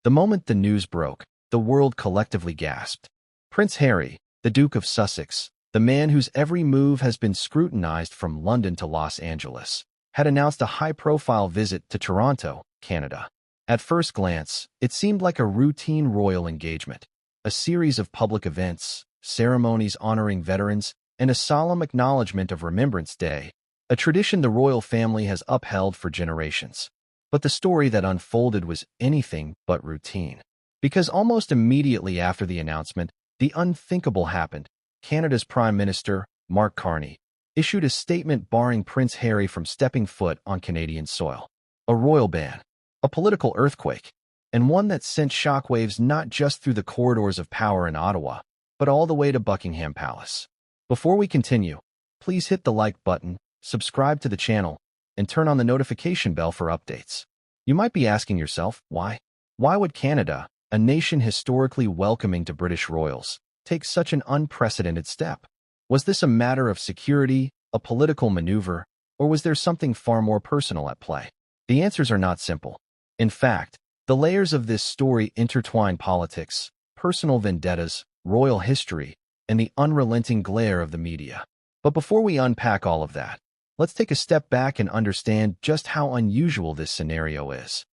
The moment the news broke, the world collectively gasped. Prince Harry, the Duke of Sussex, the man whose every move has been scrutinized from London to Los Angeles, had announced a high-profile visit to Toronto, Canada. At first glance, it seemed like a routine royal engagement, a series of public events, ceremonies honoring veterans, and a solemn acknowledgement of Remembrance Day, a tradition the royal family has upheld for generations. But the story that unfolded was anything but routine. Because almost immediately after the announcement, the unthinkable happened. Canada's Prime Minister, Mark Carney, issued a statement barring Prince Harry from stepping foot on Canadian soil. A royal ban, a political earthquake, and one that sent shockwaves not just through the corridors of power in Ottawa, but all the way to Buckingham Palace. Before we continue, please hit the like button, subscribe to the channel, and turn on the notification bell for updates. You might be asking yourself, why? Why would Canada, a nation historically welcoming to British royals, take such an unprecedented step? Was this a matter of security, a political maneuver, or was there something far more personal at play? The answers are not simple. In fact, the layers of this story intertwine politics, personal vendettas, royal history, and the unrelenting glare of the media. But before we unpack all of that, let's take a step back and understand just how unusual this scenario is.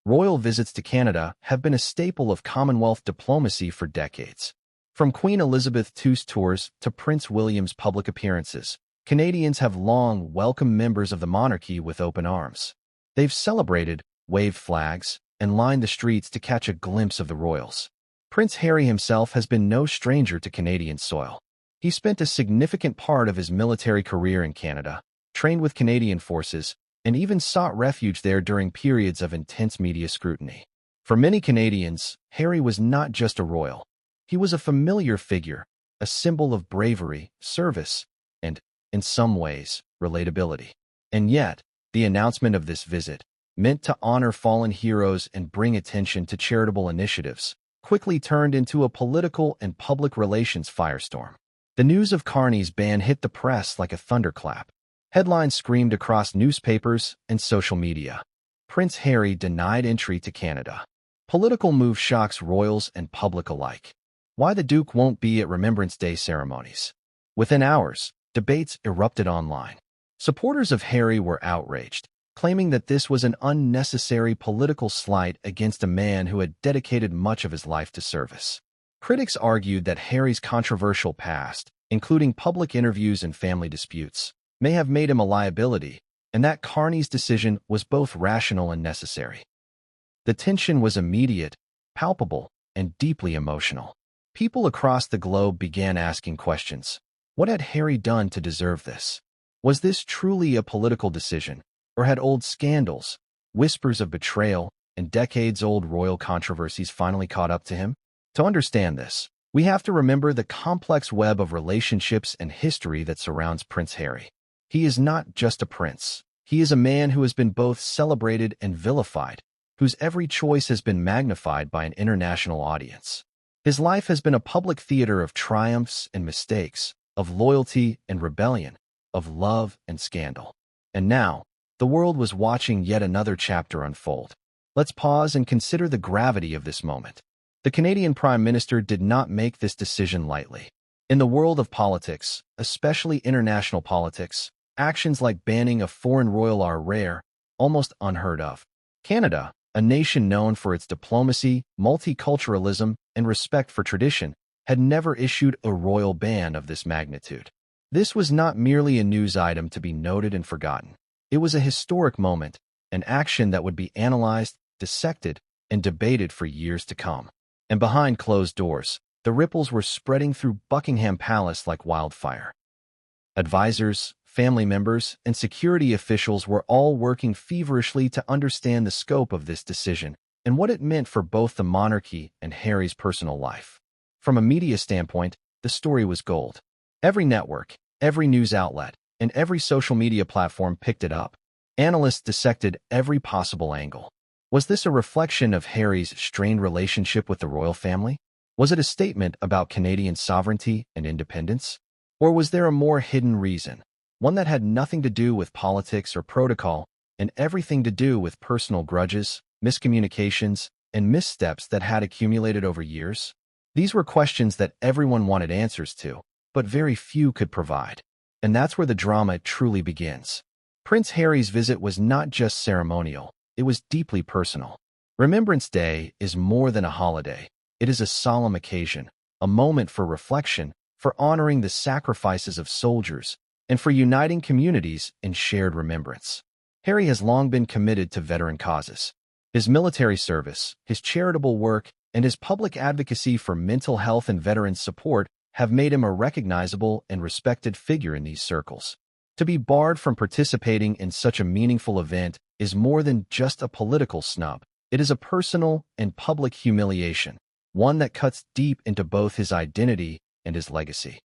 Royal visits to Canada have been a staple of Commonwealth diplomacy for decades. From Queen Elizabeth II's tours to Prince William's public appearances, Canadians have long welcomed members of the monarchy with open arms. They've celebrated, waved flags, and lined the streets to catch a glimpse of the royals. Prince Harry himself has been no stranger to Canadian soil. He spent a significant part of his military career in Canada, trained with Canadian forces, and even sought refuge there during periods of intense media scrutiny. For many Canadians, Harry was not just a royal. He was a familiar figure, a symbol of bravery, service, and, in some ways, relatability. And yet, the announcement of this visit, meant to honor fallen heroes and bring attention to charitable initiatives, quickly turned into a political and public relations firestorm. The news of Carney's ban hit the press like a thunderclap. Headlines screamed across newspapers and social media. Prince Harry denied entry to Canada. Political move shocks royals and public alike. Why the Duke won't be at Remembrance Day ceremonies. Within hours, debates erupted online. Supporters of Harry were outraged, claiming that this was an unnecessary political slight against a man who had dedicated much of his life to service. Critics argued that Harry's controversial past, including public interviews and family disputes, may have made him a liability, and that Carney's decision was both rational and necessary. The tension was immediate, palpable, and deeply emotional. People across the globe began asking questions. What had Harry done to deserve this? Was this truly a political decision, or had old scandals, whispers of betrayal, and decades-old royal controversies finally caught up to him? To understand this, we have to remember the complex web of relationships and history that surrounds Prince Harry. He is not just a prince. He is a man who has been both celebrated and vilified, whose every choice has been magnified by an international audience. His life has been a public theater of triumphs and mistakes, of loyalty and rebellion, of love and scandal. And now, the world was watching yet another chapter unfold. Let's pause and consider the gravity of this moment. The Canadian Prime Minister did not make this decision lightly. In the world of politics, especially international politics, actions like banning a foreign royal are rare, almost unheard of. Canada, a nation known for its diplomacy, multiculturalism, and respect for tradition, had never issued a royal ban of this magnitude. This was not merely a news item to be noted and forgotten. It was a historic moment, an action that would be analyzed, dissected, and debated for years to come. And behind closed doors, the ripples were spreading through Buckingham Palace like wildfire. Advisors, family members, and security officials were all working feverishly to understand the scope of this decision and what it meant for both the monarchy and Harry's personal life. From a media standpoint, the story was gold. Every network, every news outlet, and every social media platform picked it up. Analysts dissected every possible angle. Was this a reflection of Harry's strained relationship with the royal family? Was it a statement about Canadian sovereignty and independence? Or was there a more hidden reason, one that had nothing to do with politics or protocol and everything to do with personal grudges, miscommunications, and missteps that had accumulated over years? These were questions that everyone wanted answers to, but very few could provide. And that's where the drama truly begins. Prince Harry's visit was not just ceremonial, it was deeply personal. Remembrance Day is more than a holiday. It is a solemn occasion, a moment for reflection, for honoring the sacrifices of soldiers, and for uniting communities in shared remembrance. Harry has long been committed to veteran causes. His military service, his charitable work, and his public advocacy for mental health and veteran support have made him a recognizable and respected figure in these circles. To be barred from participating in such a meaningful event is more than just a political snub. It is a personal and public humiliation, one that cuts deep into both his identity and his legacy.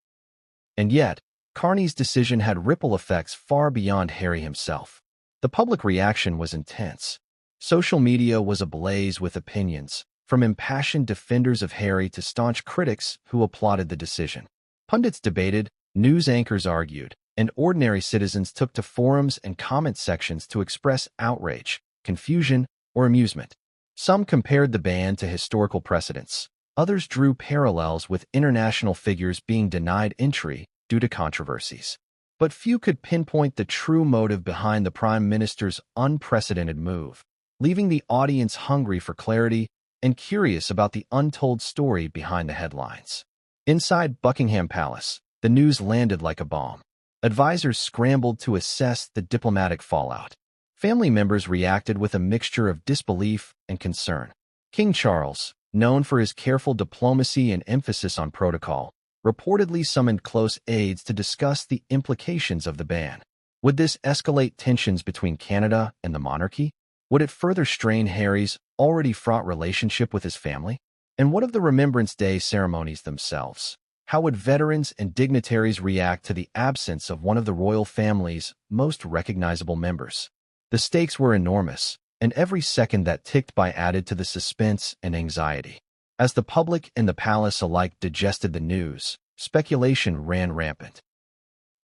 And yet, Carney's decision had ripple effects far beyond Harry himself. The public reaction was intense. Social media was ablaze with opinions, from impassioned defenders of Harry to staunch critics who applauded the decision. Pundits debated, news anchors argued, and ordinary citizens took to forums and comment sections to express outrage, confusion, or amusement. Some compared the ban to historical precedents. Others drew parallels with international figures being denied entry due to controversies. But few could pinpoint the true motive behind the Prime Minister's unprecedented move, leaving the audience hungry for clarity and curious about the untold story behind the headlines. Inside Buckingham Palace, the news landed like a bomb. Advisors scrambled to assess the diplomatic fallout. Family members reacted with a mixture of disbelief and concern. King Charles, known for his careful diplomacy and emphasis on protocol, reportedly summoned close aides to discuss the implications of the ban. Would this escalate tensions between Canada and the monarchy? Would it further strain Harry's already fraught relationship with his family? And what of the Remembrance Day ceremonies themselves? How would veterans and dignitaries react to the absence of one of the royal family's most recognizable members? The stakes were enormous, and every second that ticked by added to the suspense and anxiety. As the public and the palace alike digested the news, speculation ran rampant.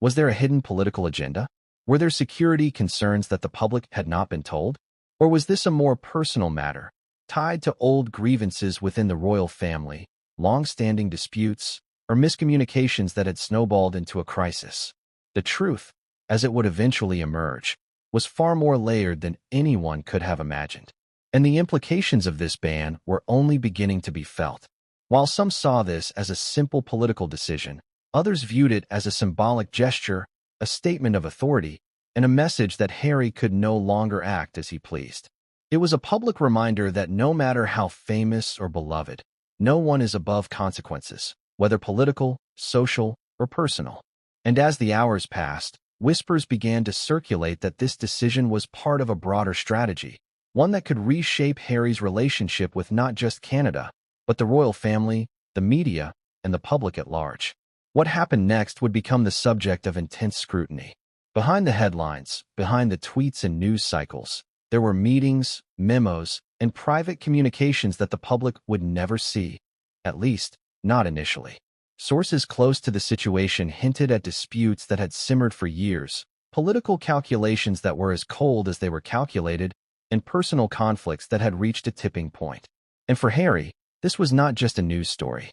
Was there a hidden political agenda? Were there security concerns that the public had not been told? Or was this a more personal matter, tied to old grievances within the royal family, long-standing disputes, or miscommunications that had snowballed into a crisis? The truth, as it would eventually emerge, was far more layered than anyone could have imagined. And the implications of this ban were only beginning to be felt. While some saw this as a simple political decision, others viewed it as a symbolic gesture, a statement of authority, and a message that Harry could no longer act as he pleased. It was a public reminder that no matter how famous or beloved, no one is above consequences, whether political, social, or personal. And as the hours passed, whispers began to circulate that this decision was part of a broader strategy, one that could reshape Harry's relationship with not just Canada, but the royal family, the media, and the public at large. What happened next would become the subject of intense scrutiny. Behind the headlines, behind the tweets and news cycles, there were meetings, memos, and private communications that the public would never see, at least, not initially. Sources close to the situation hinted at disputes that had simmered for years, political calculations that were as cold as they were calculated, and personal conflicts that had reached a tipping point. And for Harry, this was not just a news story.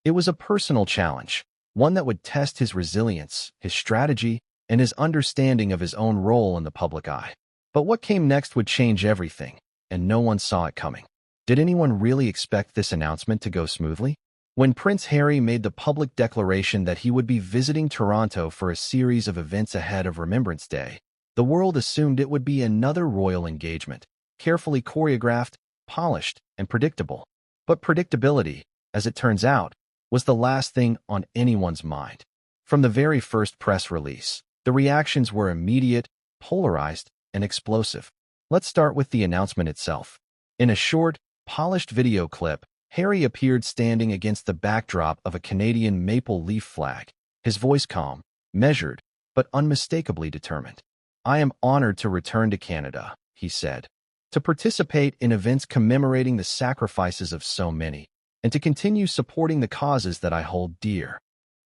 It was a personal challenge, one that would test his resilience, his strategy, and his understanding of his own role in the public eye. But what came next would change everything, and no one saw it coming. Did anyone really expect this announcement to go smoothly? When Prince Harry made the public declaration that he would be visiting Toronto for a series of events ahead of Remembrance Day, the world assumed it would be another royal engagement, carefully choreographed, polished, and predictable. But predictability, as it turns out, was the last thing on anyone's mind. From the very first press release, the reactions were immediate, polarized, and explosive. Let's start with the announcement itself. In a short, polished video clip, Harry appeared standing against the backdrop of a Canadian maple leaf flag, his voice calm, measured, but unmistakably determined. "I am honored to return to Canada," he said, "to participate in events commemorating the sacrifices of so many, and to continue supporting the causes that I hold dear."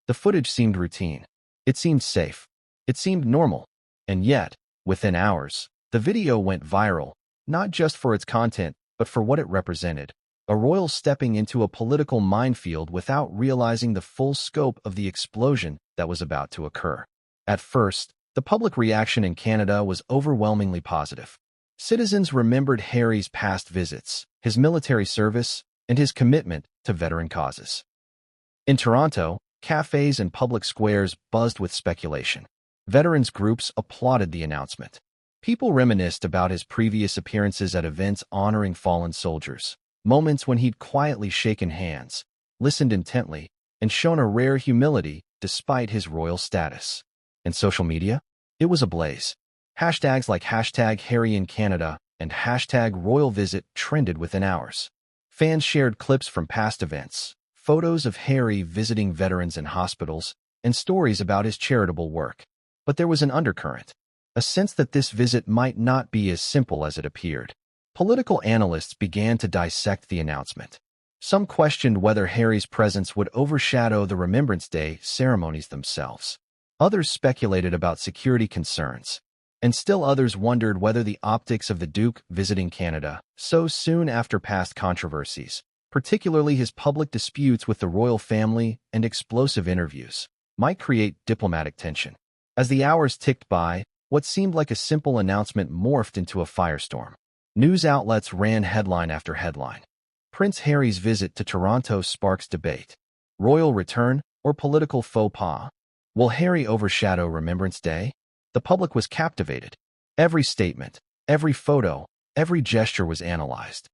The footage seemed routine. It seemed safe. It seemed normal. And yet, within hours, the video went viral, not just for its content, but but for what it represented: a royal stepping into a political minefield without realizing the full scope of the explosion that was about to occur. At first, the public reaction in Canada was overwhelmingly positive. Citizens remembered Harry's past visits, his military service, and his commitment to veteran causes. In Toronto, cafes and public squares buzzed with speculation. Veterans groups applauded the announcement. People reminisced about his previous appearances at events honoring fallen soldiers, moments when he'd quietly shaken hands, listened intently, and shown a rare humility despite his royal status. And social media? It was ablaze. Hashtags like #HarryInCanada and #RoyalVisit trended within hours. Fans shared clips from past events, photos of Harry visiting veterans in hospitals, and stories about his charitable work. But there was an undercurrent, a sense that this visit might not be as simple as it appeared. Political analysts began to dissect the announcement. Some questioned whether Harry's presence would overshadow the Remembrance Day ceremonies themselves. Others speculated about security concerns, and still others wondered whether the optics of the Duke visiting Canada so soon after past controversies, particularly his public disputes with the royal family and explosive interviews, might create diplomatic tension. As the hours ticked by, what seemed like a simple announcement morphed into a firestorm. News outlets ran headline after headline. Prince Harry's visit to Toronto sparks debate. Royal return or political faux pas? Will Harry overshadow Remembrance Day? The public was captivated. Every statement, every photo, every gesture was analyzed.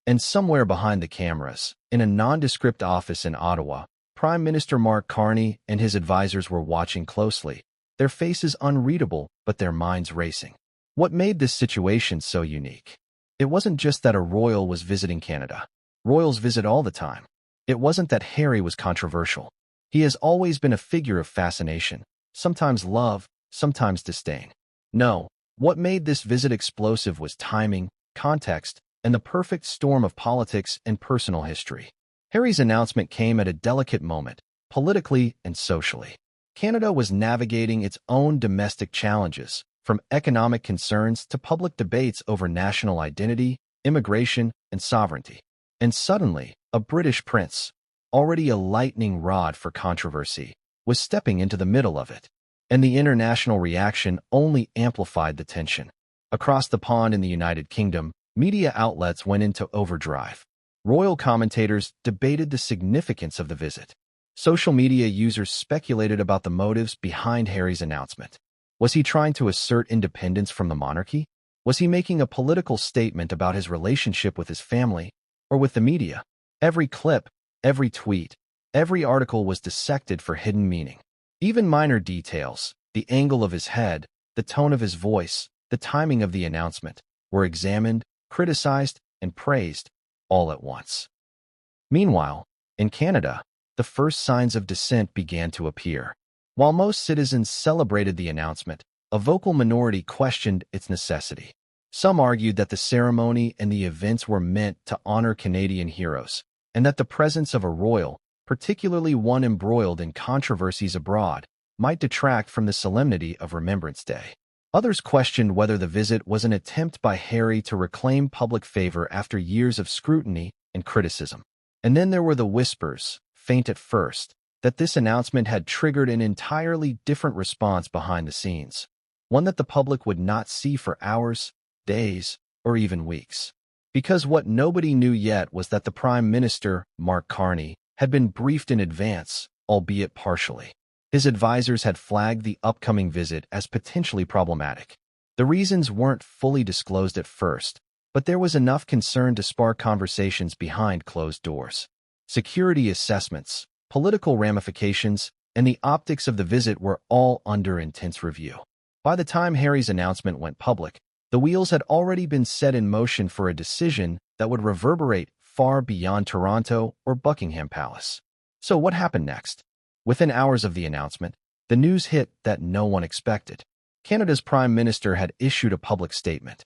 And somewhere behind the cameras, in a nondescript office in Ottawa, Prime Minister Mark Carney and his advisors were watching closely, their faces unreadable but their minds racing. What made this situation so unique? It wasn't just that a royal was visiting Canada. Royals visit all the time. It wasn't that Harry was controversial. He has always been a figure of fascination, sometimes love, sometimes disdain. No, what made this visit explosive was timing, context, and the perfect storm of politics and personal history. Harry's announcement came at a delicate moment, politically and socially. Canada was navigating its own domestic challenges, from economic concerns to public debates over national identity, immigration, and sovereignty. And suddenly, a British prince, already a lightning rod for controversy, was stepping into the middle of it. And the international reaction only amplified the tension. Across the pond in the United Kingdom, media outlets went into overdrive. Royal commentators debated the significance of the visit. Social media users speculated about the motives behind Harry's announcement. Was he trying to assert independence from the monarchy? Was he making a political statement about his relationship with his family or with the media? Every clip, every tweet, every article was dissected for hidden meaning. Even minor details, the angle of his head, the tone of his voice, the timing of the announcement, were examined, criticized, and praised, all at once. Meanwhile, in Canada, the first signs of dissent began to appear. While most citizens celebrated the announcement, a vocal minority questioned its necessity. Some argued that the ceremony and the events were meant to honor Canadian heroes, and that the presence of a royal, particularly one embroiled in controversies abroad, might detract from the solemnity of Remembrance Day. Others questioned whether the visit was an attempt by Harry to reclaim public favor after years of scrutiny and criticism. And then there were the whispers, faint at first, that this announcement had triggered an entirely different response behind the scenes, one that the public would not see for hours, days, or even weeks. Because what nobody knew yet was that the Prime Minister, Mark Carney, had been briefed in advance, albeit partially. His advisors had flagged the upcoming visit as potentially problematic. The reasons weren't fully disclosed at first, but there was enough concern to spark conversations behind closed doors. Security assessments, political ramifications, and the optics of the visit were all under intense review. By the time Harry's announcement went public, the wheels had already been set in motion for a decision that would reverberate far beyond Toronto or Buckingham Palace. So what happened next? Within hours of the announcement, the news hit that no one expected. Canada's Prime Minister had issued a public statement.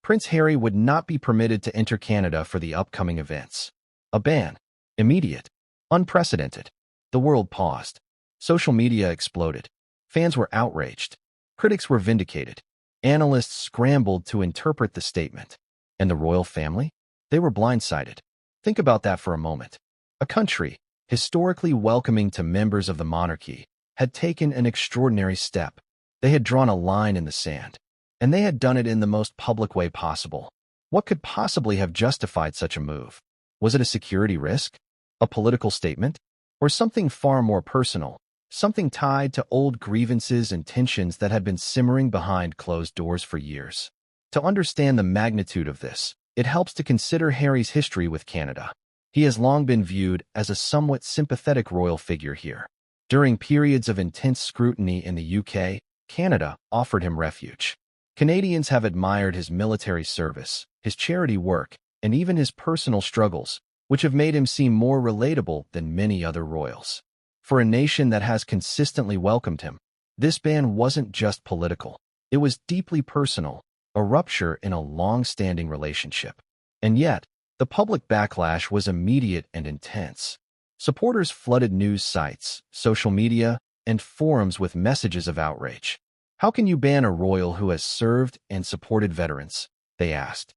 Prince Harry would not be permitted to enter Canada for the upcoming events. A ban. Immediate. Unprecedented. The world paused. Social media exploded. Fans were outraged. Critics were vindicated. Analysts scrambled to interpret the statement. And the royal family? They were blindsided. Think about that for a moment. A country, historically welcoming to members of the monarchy, had taken an extraordinary step. They had drawn a line in the sand. And they had done it in the most public way possible. What could possibly have justified such a move? Was it a security risk? A political statement? Or something far more personal? Something tied to old grievances and tensions that had been simmering behind closed doors for years? To understand the magnitude of this, it helps to consider Harry's history with Canada. He has long been viewed as a somewhat sympathetic royal figure here. During periods of intense scrutiny in the UK, Canada offered him refuge. Canadians have admired his military service, his charity work, and even his personal struggles, which have made him seem more relatable than many other royals. For a nation that has consistently welcomed him, this ban wasn't just political. It was deeply personal, a rupture in a long-standing relationship. And yet, the public backlash was immediate and intense. Supporters flooded news sites, social media, and forums with messages of outrage. How can you ban a royal who has served and supported veterans? They asked.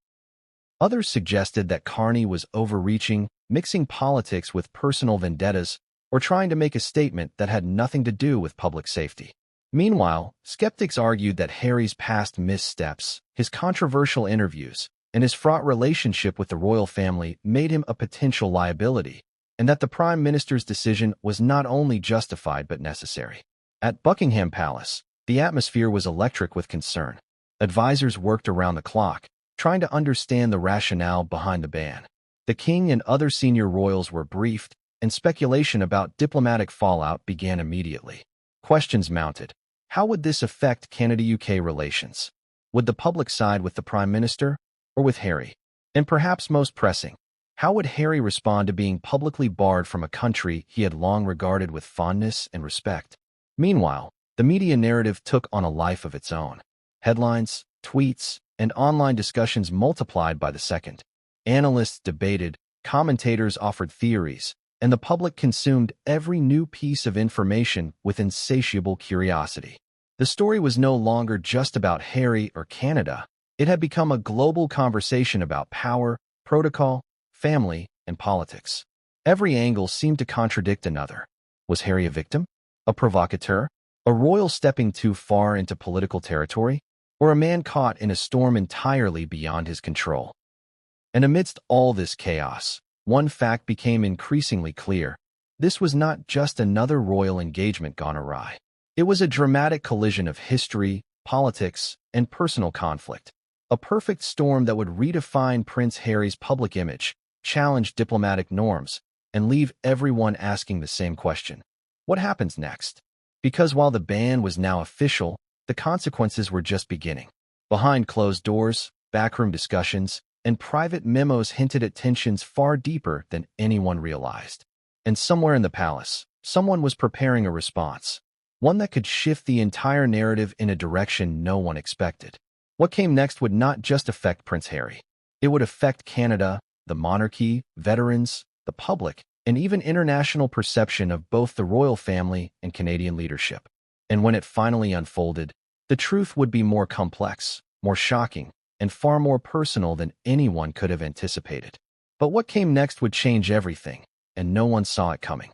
Others suggested that Carney was overreaching, mixing politics with personal vendettas, or trying to make a statement that had nothing to do with public safety. Meanwhile, skeptics argued that Harry's past missteps, his controversial interviews, and his fraught relationship with the royal family made him a potential liability, and that the Prime Minister's decision was not only justified but necessary. At Buckingham Palace, the atmosphere was electric with concern. Advisors worked around the clock, trying to understand the rationale behind the ban. The king and other senior royals were briefed, and speculation about diplomatic fallout began immediately. Questions mounted. How would this affect Canada-UK relations? Would the public side with the Prime Minister or with Harry? And perhaps most pressing, how would Harry respond to being publicly barred from a country he had long regarded with fondness and respect? Meanwhile, the media narrative took on a life of its own. Headlines, tweets, and online discussions multiplied by the second. Analysts debated, commentators offered theories, and the public consumed every new piece of information with insatiable curiosity. The story was no longer just about Harry or Canada. It had become a global conversation about power, protocol, family, and politics. Every angle seemed to contradict another. Was Harry a victim? A provocateur? A royal stepping too far into political territory? Or a man caught in a storm entirely beyond his control? And amidst all this chaos, one fact became increasingly clear. This was not just another royal engagement gone awry. It was a dramatic collision of history, politics, and personal conflict. A perfect storm that would redefine Prince Harry's public image, challenge diplomatic norms, and leave everyone asking the same question. What happens next? Because while the ban was now official, the consequences were just beginning. Behind closed doors, backroom discussions, and private memos hinted at tensions far deeper than anyone realized. And somewhere in the palace, someone was preparing a response, one that could shift the entire narrative in a direction no one expected. What came next would not just affect Prince Harry. It would affect Canada, the monarchy, veterans, the public, and even international perception of both the royal family and Canadian leadership. And when it finally unfolded, the truth would be more complex, more shocking, and far more personal than anyone could have anticipated. But what came next would change everything, and no one saw it coming.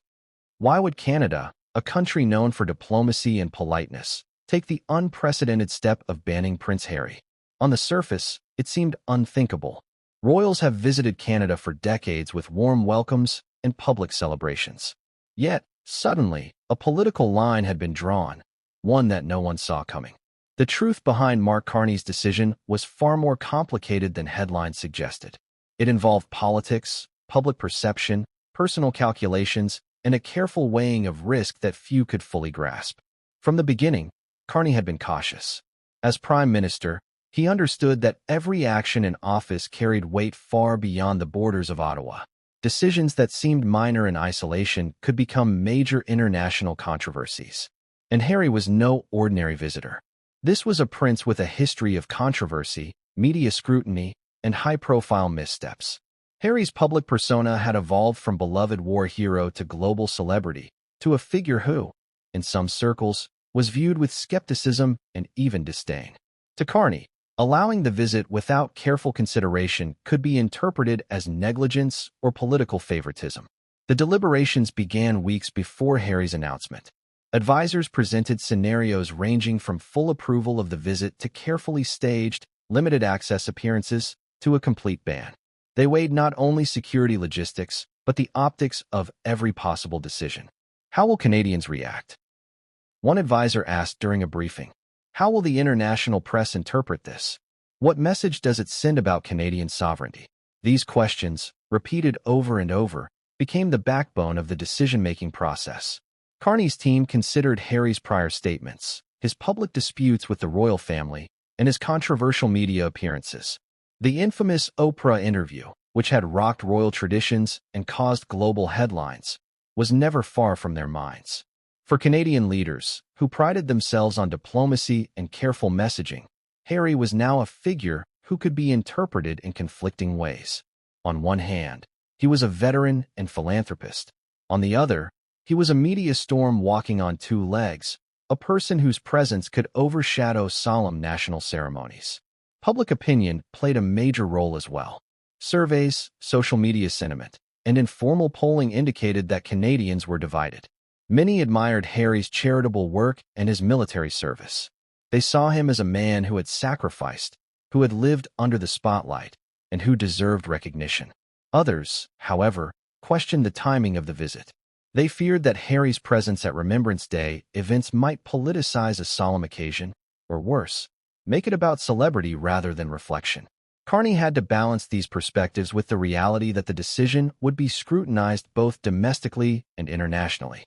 Why would Canada, a country known for diplomacy and politeness, take the unprecedented step of banning Prince Harry? On the surface, it seemed unthinkable. Royals have visited Canada for decades with warm welcomes and public celebrations. Yet, suddenly, a political line had been drawn, one that no one saw coming. The truth behind Mark Carney's decision was far more complicated than headlines suggested. It involved politics, public perception, personal calculations, and a careful weighing of risk that few could fully grasp. From the beginning, Carney had been cautious. As Prime Minister, he understood that every action in office carried weight far beyond the borders of Ottawa. Decisions that seemed minor in isolation could become major international controversies. And Harry was no ordinary visitor. This was a prince with a history of controversy, media scrutiny, and high-profile missteps. Harry's public persona had evolved from beloved war hero to global celebrity, to a figure who, in some circles, was viewed with skepticism and even disdain. To Carney, Allowing the visit without careful consideration could be interpreted as negligence or political favoritism. The deliberations began weeks before Harry's announcement. Advisors presented scenarios ranging from full approval of the visit to carefully staged, limited access appearances to a complete ban. They weighed not only security logistics, but the optics of every possible decision. How will Canadians react? One advisor asked during a briefing. How will the international press interpret this? What message does it send about Canadian sovereignty? These questions, repeated over and over, became the backbone of the decision-making process. Carney's team considered Harry's prior statements, his public disputes with the royal family, and his controversial media appearances. The infamous Oprah interview, which had rocked royal traditions and caused global headlines, was never far from their minds. For Canadian leaders, who prided themselves on diplomacy and careful messaging, Harry was now a figure who could be interpreted in conflicting ways. On one hand, he was a veteran and philanthropist. On the other, he was a media storm walking on two legs, a person whose presence could overshadow solemn national ceremonies. Public opinion played a major role as well. Surveys, social media sentiment, and informal polling indicated that Canadians were divided. Many admired Harry's charitable work and his military service. They saw him as a man who had sacrificed, who had lived under the spotlight, and who deserved recognition. Others, however, questioned the timing of the visit. They feared that Harry's presence at Remembrance Day events might politicize a solemn occasion, or worse, make it about celebrity rather than reflection. Carney had to balance these perspectives with the reality that the decision would be scrutinized both domestically and internationally.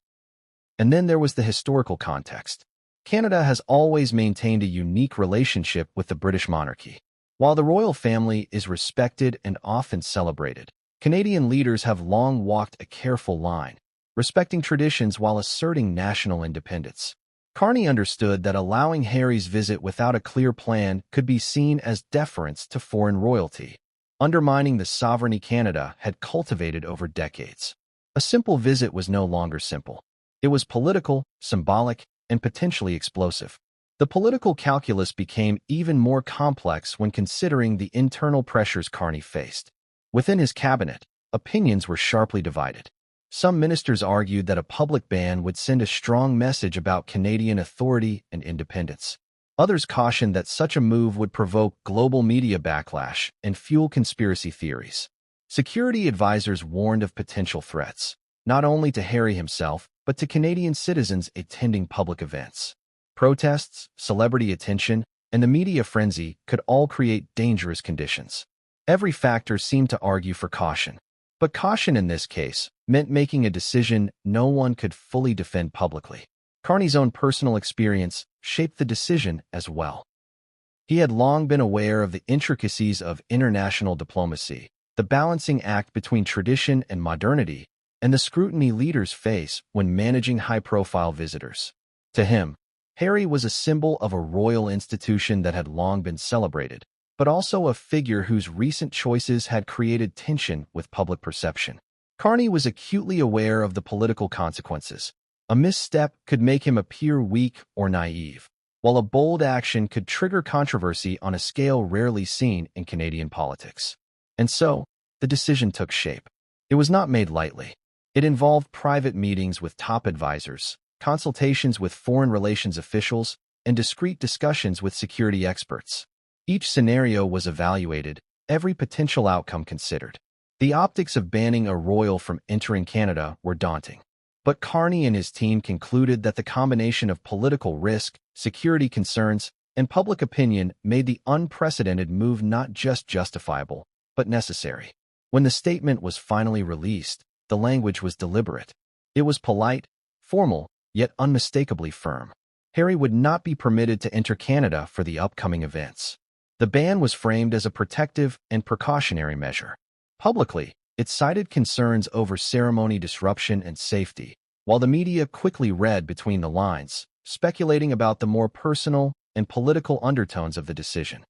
And then there was the historical context. Canada has always maintained a unique relationship with the British monarchy. While the royal family is respected and often celebrated, Canadian leaders have long walked a careful line, respecting traditions while asserting national independence. Carney understood that allowing Harry's visit without a clear plan could be seen as deference to foreign royalty, undermining the sovereignty Canada had cultivated over decades. A simple visit was no longer simple. It was political, symbolic, and potentially explosive. The political calculus became even more complex when considering the internal pressures Carney faced. Within his cabinet, opinions were sharply divided. Some ministers argued that a public ban would send a strong message about Canadian authority and independence. Others cautioned that such a move would provoke global media backlash and fuel conspiracy theories. Security advisors warned of potential threats, not only to Harry himself, but to Canadian citizens attending public events. Protests, celebrity attention, and the media frenzy could all create dangerous conditions. Every factor seemed to argue for caution. But caution in this case meant making a decision no one could fully defend publicly. Carney's own personal experience shaped the decision as well. He had long been aware of the intricacies of international diplomacy, the balancing act between tradition and modernity, and the scrutiny leaders face when managing high-profile visitors. To him, Harry was a symbol of a royal institution that had long been celebrated, but also a figure whose recent choices had created tension with public perception. Carney was acutely aware of the political consequences. A misstep could make him appear weak or naive, while a bold action could trigger controversy on a scale rarely seen in Canadian politics. And so, the decision took shape. It was not made lightly. It involved private meetings with top advisors, consultations with foreign relations officials, and discreet discussions with security experts. Each scenario was evaluated, every potential outcome considered. The optics of banning a royal from entering Canada were daunting. But Carney and his team concluded that the combination of political risk, security concerns, and public opinion made the unprecedented move not just justifiable, but necessary. When the statement was finally released, the language was deliberate. It was polite, formal, yet unmistakably firm. Harry would not be permitted to enter Canada for the upcoming events. The ban was framed as a protective and precautionary measure. Publicly, it cited concerns over ceremony disruption and safety, while the media quickly read between the lines, speculating about the more personal and political undertones of the decision.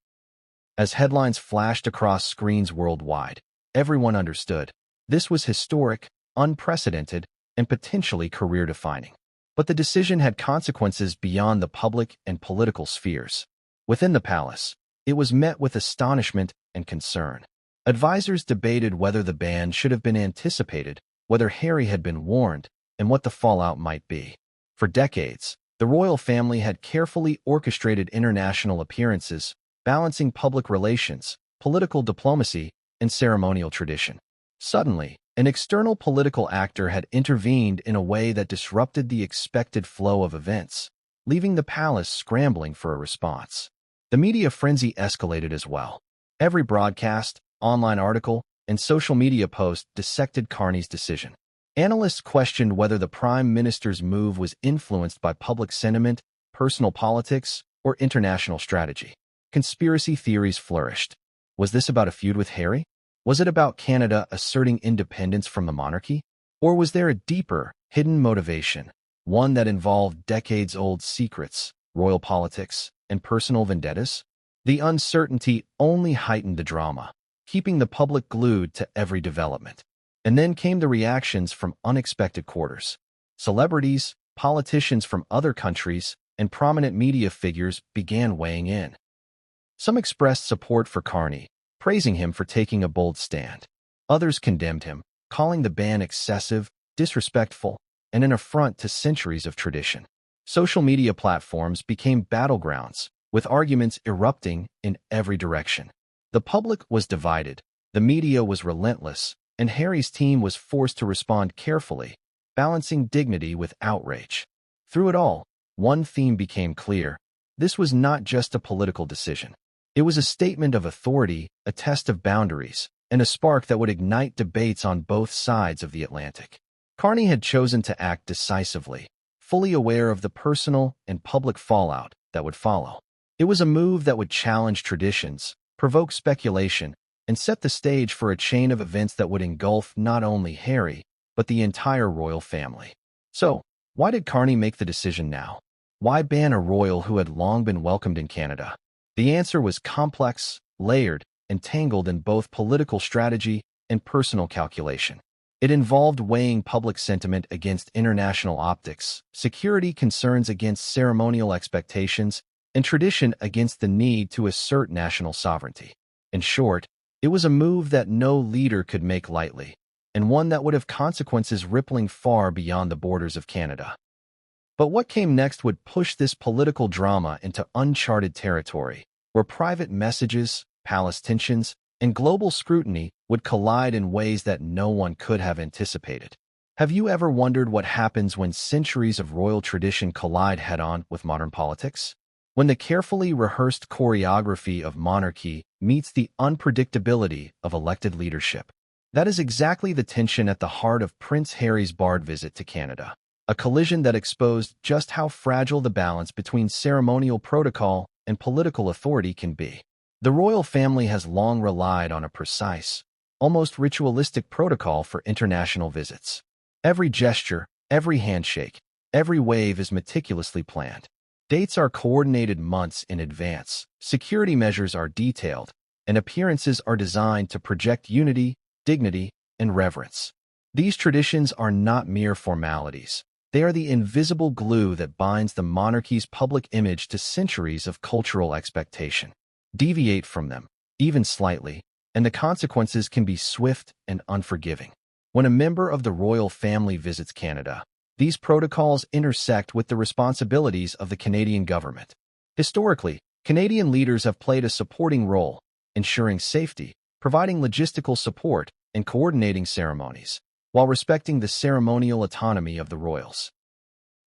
As headlines flashed across screens worldwide, everyone understood this was historic, unprecedented, and potentially career-defining. But the decision had consequences beyond the public and political spheres. Within the palace, it was met with astonishment and concern. Advisors debated whether the ban should have been anticipated, whether Harry had been warned, and what the fallout might be. For decades, the royal family had carefully orchestrated international appearances, balancing public relations, political diplomacy, and ceremonial tradition. Suddenly, an external political actor had intervened in a way that disrupted the expected flow of events, leaving the palace scrambling for a response. The media frenzy escalated as well. Every broadcast, online article, and social media post dissected Carney's decision. Analysts questioned whether the Prime Minister's move was influenced by public sentiment, personal politics, or international strategy. Conspiracy theories flourished. Was this about a feud with Harry? Was it about Canada asserting independence from the monarchy? Or was there a deeper, hidden motivation, one that involved decades-old secrets, royal politics, and personal vendettas? The uncertainty only heightened the drama, keeping the public glued to every development. And then came the reactions from unexpected quarters. Celebrities, politicians from other countries, and prominent media figures began weighing in. Some expressed support for Carney, praising him for taking a bold stand. Others condemned him, calling the ban excessive, disrespectful, and an affront to centuries of tradition. Social media platforms became battlegrounds, with arguments erupting in every direction. The public was divided, the media was relentless, and Harry's team was forced to respond carefully, balancing dignity with outrage. Through it all, one theme became clear. This was not just a political decision. It was a statement of authority, a test of boundaries, and a spark that would ignite debates on both sides of the Atlantic. Carney had chosen to act decisively, fully aware of the personal and public fallout that would follow. It was a move that would challenge traditions, provoke speculation, and set the stage for a chain of events that would engulf not only Harry, but the entire royal family. So, why did Carney make the decision now? Why ban a royal who had long been welcomed in Canada? The answer was complex, layered, and tangled in both political strategy and personal calculation. It involved weighing public sentiment against international optics, security concerns against ceremonial expectations, and tradition against the need to assert national sovereignty. In short, it was a move that no leader could make lightly, and one that would have consequences rippling far beyond the borders of Canada. But what came next would push this political drama into uncharted territory, where private messages, palace tensions, and global scrutiny would collide in ways that no one could have anticipated. Have you ever wondered what happens when centuries of royal tradition collide head-on with modern politics? When the carefully rehearsed choreography of monarchy meets the unpredictability of elected leadership. That is exactly the tension at the heart of Prince Harry's barred visit to Canada, a collision that exposed just how fragile the balance between ceremonial protocol and political authority can be. The royal family has long relied on a precise, almost ritualistic protocol for international visits. Every gesture, every handshake, every wave is meticulously planned. Dates are coordinated months in advance, security measures are detailed, and appearances are designed to project unity, dignity, and reverence. These traditions are not mere formalities. They are the invisible glue that binds the monarchy's public image to centuries of cultural expectation. Deviate from them, even slightly, and the consequences can be swift and unforgiving. When a member of the royal family visits Canada, these protocols intersect with the responsibilities of the Canadian government. Historically, Canadian leaders have played a supporting role, ensuring safety, providing logistical support, and coordinating ceremonies, while respecting the ceremonial autonomy of the royals.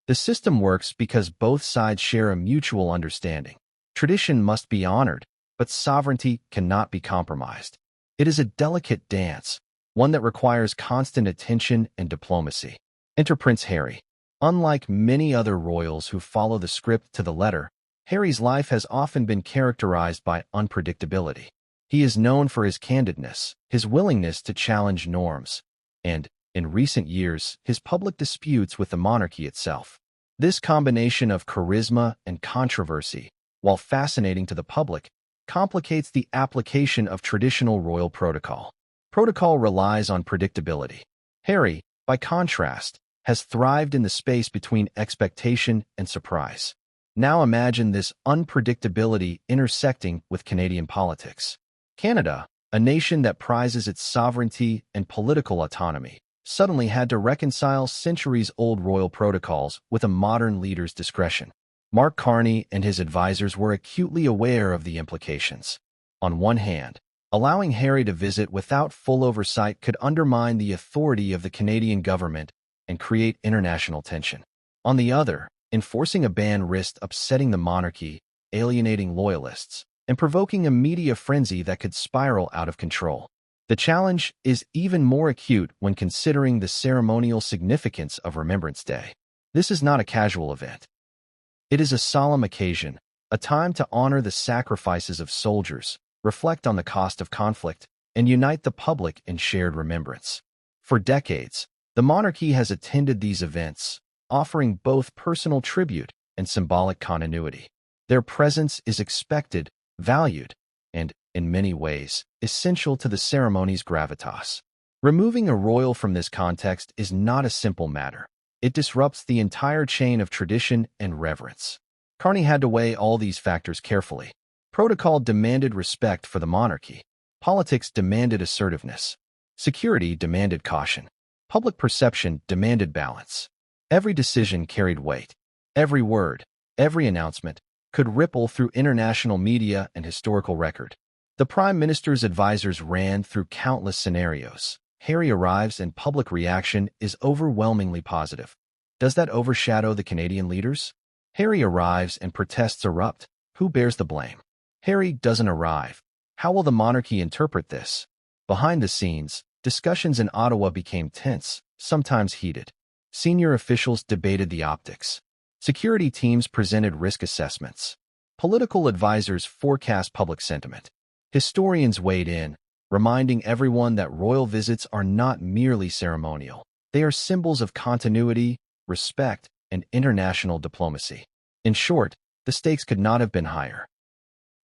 The system works because both sides share a mutual understanding. Tradition must be honored, but sovereignty cannot be compromised. It is a delicate dance, one that requires constant attention and diplomacy. Enter Prince Harry. Unlike many other royals who follow the script to the letter, Harry's life has often been characterized by unpredictability. He is known for his candidness, his willingness to challenge norms, and, in recent years, his public disputes with the monarchy itself. This combination of charisma and controversy, while fascinating to the public, complicates the application of traditional royal protocol. Protocol relies on predictability. Harry, by contrast, has thrived in the space between expectation and surprise. Now imagine this unpredictability intersecting with Canadian politics. Canada, a nation that prizes its sovereignty and political autonomy, suddenly had to reconcile centuries-old royal protocols with a modern leader's discretion. Mark Carney and his advisors were acutely aware of the implications. On one hand, allowing Harry to visit without full oversight could undermine the authority of the Canadian government and create international tension. On the other, enforcing a ban risked upsetting the monarchy, alienating loyalists, and provoking a media frenzy that could spiral out of control. The challenge is even more acute when considering the ceremonial significance of Remembrance Day. This is not a casual event. It is a solemn occasion, a time to honor the sacrifices of soldiers, reflect on the cost of conflict, and unite the public in shared remembrance. For decades, the monarchy has attended these events, offering both personal tribute and symbolic continuity. Their presence is expected, valued, and, in many ways, essential to the ceremony's gravitas. Removing a royal from this context is not a simple matter. It disrupts the entire chain of tradition and reverence. Carney had to weigh all these factors carefully. Protocol demanded respect for the monarchy. Politics demanded assertiveness. Security demanded caution. Public perception demanded balance. Every decision carried weight. Every word, every announcement, could ripple through international media and historical record. The Prime Minister's advisors ran through countless scenarios. Harry arrives and public reaction is overwhelmingly positive. Does that overshadow the Canadian leaders? Harry arrives and protests erupt. Who bears the blame? Harry doesn't arrive. How will the monarchy interpret this? Behind the scenes, discussions in Ottawa became tense, sometimes heated. Senior officials debated the optics. Security teams presented risk assessments. Political advisors forecast public sentiment. Historians weighed in, reminding everyone that royal visits are not merely ceremonial. They are symbols of continuity, respect, and international diplomacy. In short, the stakes could not have been higher.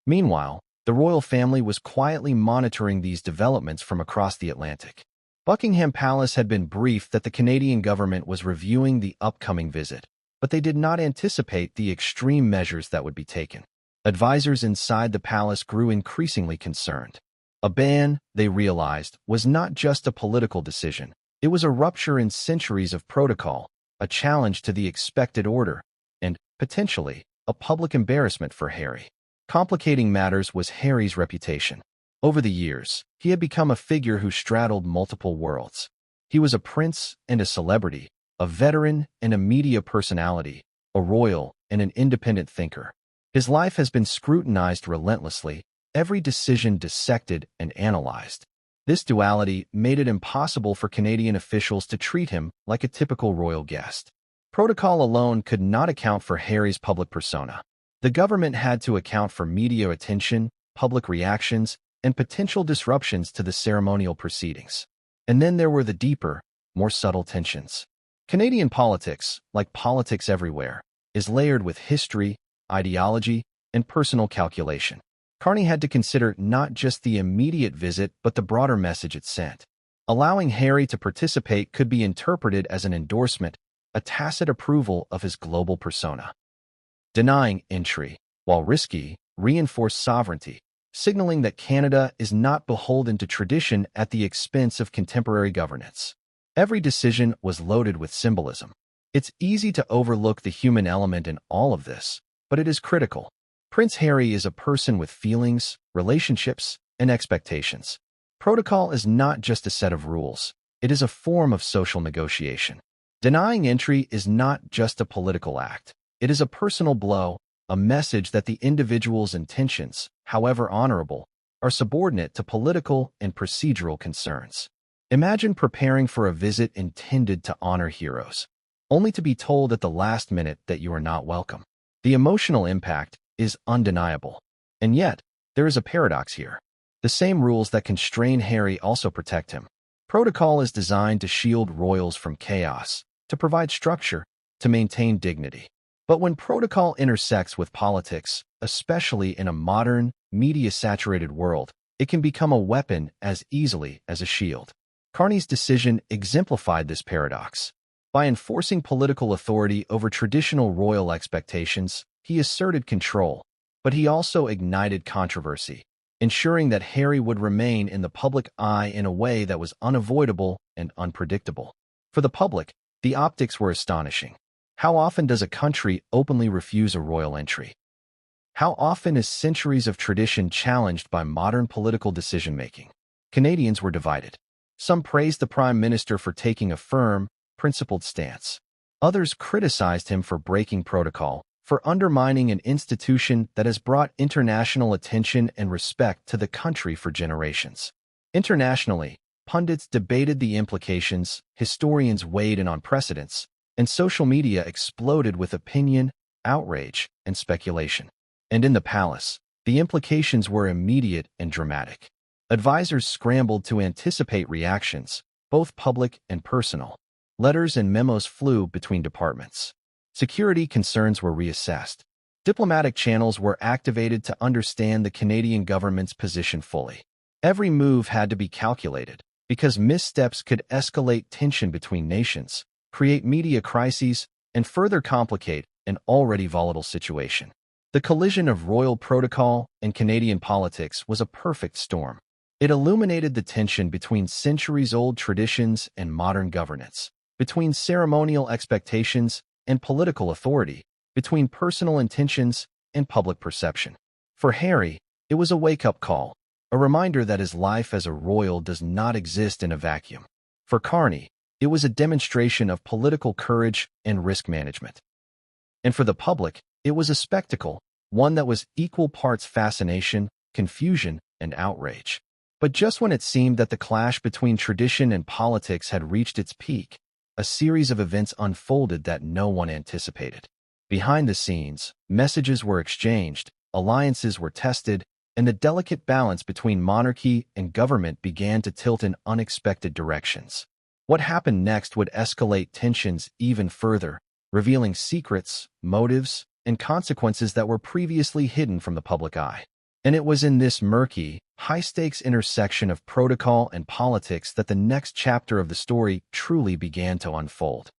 Meanwhile, the royal family was quietly monitoring these developments from across the Atlantic. Buckingham Palace had been briefed that the Canadian government was reviewing the upcoming visit, but they did not anticipate the extreme measures that would be taken. Advisors inside the palace grew increasingly concerned. A ban, they realized, was not just a political decision. It was a rupture in centuries of protocol, a challenge to the expected order, and, potentially, a public embarrassment for Harry. Complicating matters was Harry's reputation. Over the years, he had become a figure who straddled multiple worlds. He was a prince and a celebrity, a veteran and a media personality, a royal and an independent thinker. His life has been scrutinized relentlessly, every decision dissected and analyzed. This duality made it impossible for Canadian officials to treat him like a typical royal guest. Protocol alone could not account for Harry's public persona. The government had to account for media attention, public reactions, and potential disruptions to the ceremonial proceedings. And then there were the deeper, more subtle tensions. Canadian politics, like politics everywhere, is layered with history, ideology, and personal calculation. Carney had to consider not just the immediate visit but the broader message it sent. Allowing Harry to participate could be interpreted as an endorsement, a tacit approval of his global persona. Denying entry, while risky, reinforced sovereignty, signaling that Canada is not beholden to tradition at the expense of contemporary governance. Every decision was loaded with symbolism. It's easy to overlook the human element in all of this, but it is critical. Prince Harry is a person with feelings, relationships, and expectations. Protocol is not just a set of rules. It is a form of social negotiation. Denying entry is not just a political act. It is a personal blow, a message that the individual's intentions, however honorable, are subordinate to political and procedural concerns. Imagine preparing for a visit intended to honor heroes, only to be told at the last minute that you are not welcome. The emotional impact is undeniable. And yet, there is a paradox here. The same rules that constrain Harry also protect him. Protocol is designed to shield royals from chaos, to provide structure, to maintain dignity. But when protocol intersects with politics, especially in a modern, media-saturated world, it can become a weapon as easily as a shield. Carney's decision exemplified this paradox. By enforcing political authority over traditional royal expectations, he asserted control, but he also ignited controversy, ensuring that Harry would remain in the public eye in a way that was unavoidable and unpredictable. For the public, the optics were astonishing. How often does a country openly refuse a royal entry? How often is centuries of tradition challenged by modern political decision-making? Canadians were divided. Some praised the Prime Minister for taking a firm, principled stance. Others criticized him for breaking protocol, for undermining an institution that has brought international attention and respect to the country for generations. Internationally, pundits debated the implications, historians weighed in on precedents, and social media exploded with opinion, outrage, and speculation. And in the palace, the implications were immediate and dramatic. Advisors scrambled to anticipate reactions, both public and personal. Letters and memos flew between departments. Security concerns were reassessed. Diplomatic channels were activated to understand the Canadian government's position fully. Every move had to be calculated, because missteps could escalate tension between nations, create media crises, and further complicate an already volatile situation. The collision of royal protocol and Canadian politics was a perfect storm. It illuminated the tension between centuries-old traditions and modern governance, between ceremonial expectations and political authority, between personal intentions and public perception. For Harry, it was a wake-up call, a reminder that his life as a royal does not exist in a vacuum. For Carney, it was a demonstration of political courage and risk management. And for the public, it was a spectacle, one that was equal parts fascination, confusion, and outrage. But just when it seemed that the clash between tradition and politics had reached its peak, a series of events unfolded that no one anticipated. Behind the scenes, messages were exchanged, alliances were tested, and the delicate balance between monarchy and government began to tilt in unexpected directions. What happened next would escalate tensions even further, revealing secrets, motives, and consequences that were previously hidden from the public eye. And it was in this murky, high-stakes intersection of protocol and politics that the next chapter of the story truly began to unfold.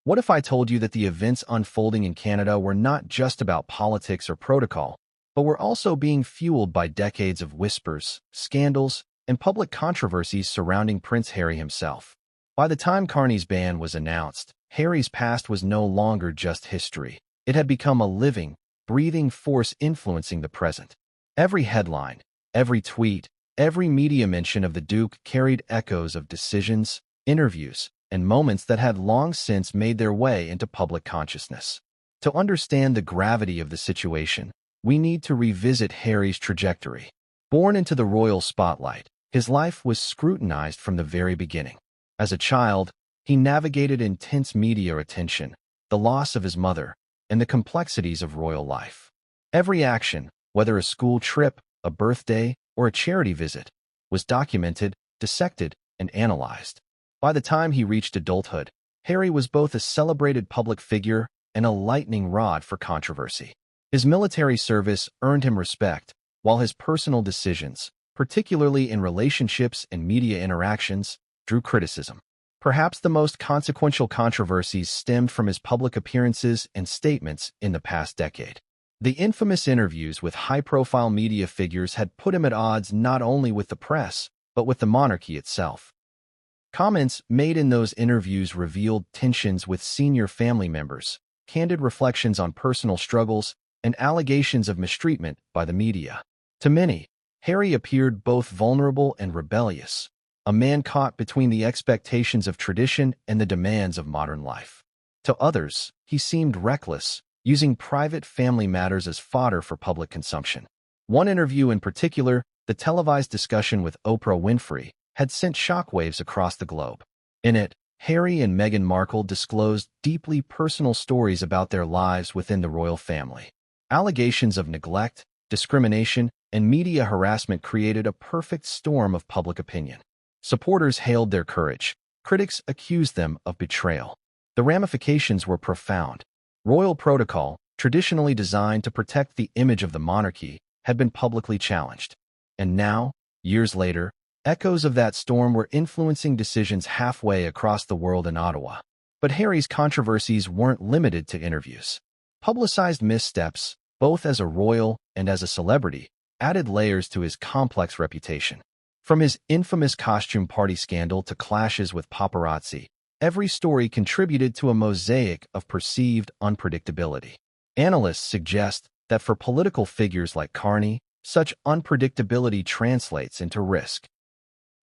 What if I told you that the events unfolding in Canada were not just about politics or protocol, but were also being fueled by decades of whispers, scandals, and public controversies surrounding Prince Harry himself? By the time Carney's ban was announced, Harry's past was no longer just history. It had become a living, breathing force influencing the present. Every headline, every tweet, every media mention of the Duke carried echoes of decisions, interviews, and moments that had long since made their way into public consciousness. To understand the gravity of the situation, we need to revisit Harry's trajectory. Born into the royal spotlight, his life was scrutinized from the very beginning. As a child, he navigated intense media attention, the loss of his mother, and the complexities of royal life. Every action, whether a school trip, a birthday, or a charity visit, was documented, dissected, and analyzed. By the time he reached adulthood, Harry was both a celebrated public figure and a lightning rod for controversy. His military service earned him respect, while his personal decisions, particularly in relationships and media interactions, drew criticism. Perhaps the most consequential controversies stemmed from his public appearances and statements in the past decade. The infamous interviews with high-profile media figures had put him at odds not only with the press, but with the monarchy itself. Comments made in those interviews revealed tensions with senior family members, candid reflections on personal struggles, and allegations of mistreatment by the media. To many, Harry appeared both vulnerable and rebellious, a man caught between the expectations of tradition and the demands of modern life. To others, he seemed reckless, using private family matters as fodder for public consumption. One interview in particular, the televised discussion with Oprah Winfrey, had sent shockwaves across the globe. In it, Harry and Meghan Markle disclosed deeply personal stories about their lives within the royal family. Allegations of neglect, discrimination, and media harassment created a perfect storm of public opinion. Supporters hailed their courage. Critics accused them of betrayal. The ramifications were profound. Royal protocol, traditionally designed to protect the image of the monarchy, had been publicly challenged. And now, years later, echoes of that storm were influencing decisions halfway across the world in Ottawa. But Harry's controversies weren't limited to interviews. Publicized missteps, both as a royal and as a celebrity, added layers to his complex reputation. From his infamous costume party scandal to clashes with paparazzi, every story contributed to a mosaic of perceived unpredictability. Analysts suggest that for political figures like Carney, such unpredictability translates into risk.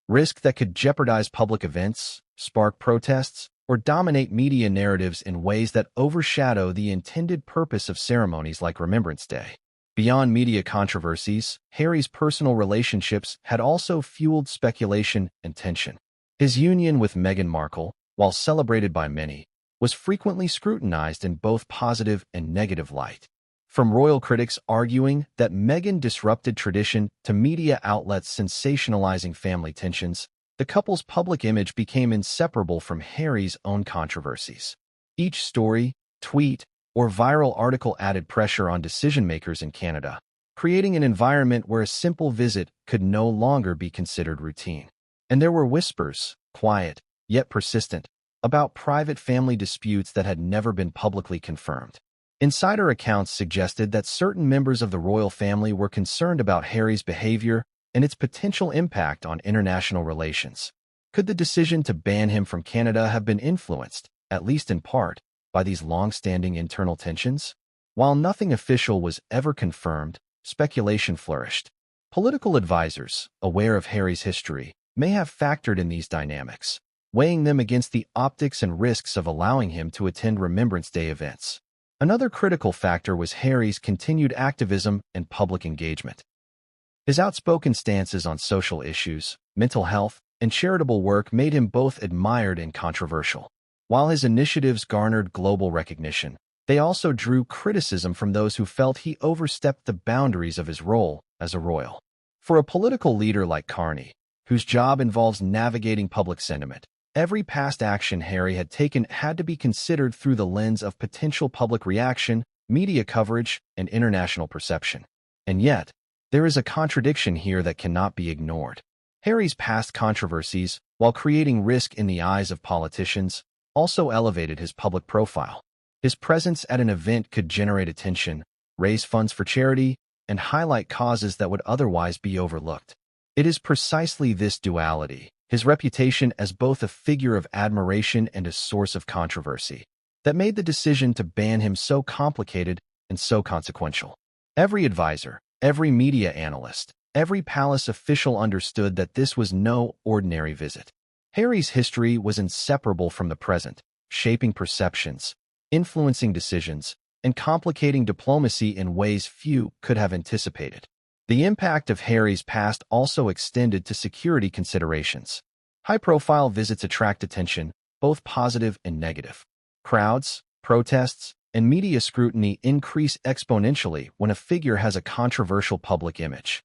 Risk that could jeopardize public events, spark protests, or dominate media narratives in ways that overshadow the intended purpose of ceremonies like Remembrance Day. Beyond media controversies, Harry's personal relationships had also fueled speculation and tension. His union with Meghan Markle, while celebrated by many, was frequently scrutinized in both positive and negative light. From royal critics arguing that Meghan disrupted tradition to media outlets sensationalizing family tensions, the couple's public image became inseparable from Harry's own controversies. Each story, tweet, or viral article added pressure on decision-makers in Canada, creating an environment where a simple visit could no longer be considered routine. And there were whispers, quiet, yet persistent, about private family disputes that had never been publicly confirmed. Insider accounts suggested that certain members of the royal family were concerned about Harry's behavior and its potential impact on international relations. Could the decision to ban him from Canada have been influenced, at least in part, by these long-standing internal tensions? While nothing official was ever confirmed, speculation flourished. Political advisors, aware of Harry's history, may have factored in these dynamics, weighing them against the optics and risks of allowing him to attend Remembrance Day events. Another critical factor was Harry's continued activism and public engagement. His outspoken stances on social issues, mental health, and charitable work made him both admired and controversial. While his initiatives garnered global recognition, they also drew criticism from those who felt he overstepped the boundaries of his role as a royal. For a political leader like Carney, whose job involves navigating public sentiment, every past action Harry had taken had to be considered through the lens of potential public reaction, media coverage, and international perception. And yet, there is a contradiction here that cannot be ignored. Harry's past controversies, while creating risk in the eyes of politicians, also elevated his public profile. His presence at an event could generate attention, raise funds for charity, and highlight causes that would otherwise be overlooked. It is precisely this duality, his reputation as both a figure of admiration and a source of controversy, that made the decision to ban him so complicated and so consequential. Every advisor, every media analyst, every palace official understood that this was no ordinary visit. Harry's history was inseparable from the present, shaping perceptions, influencing decisions, and complicating diplomacy in ways few could have anticipated. The impact of Harry's past also extended to security considerations. High-profile visits attract attention, both positive and negative. Crowds, protests, and media scrutiny increase exponentially when a figure has a controversial public image.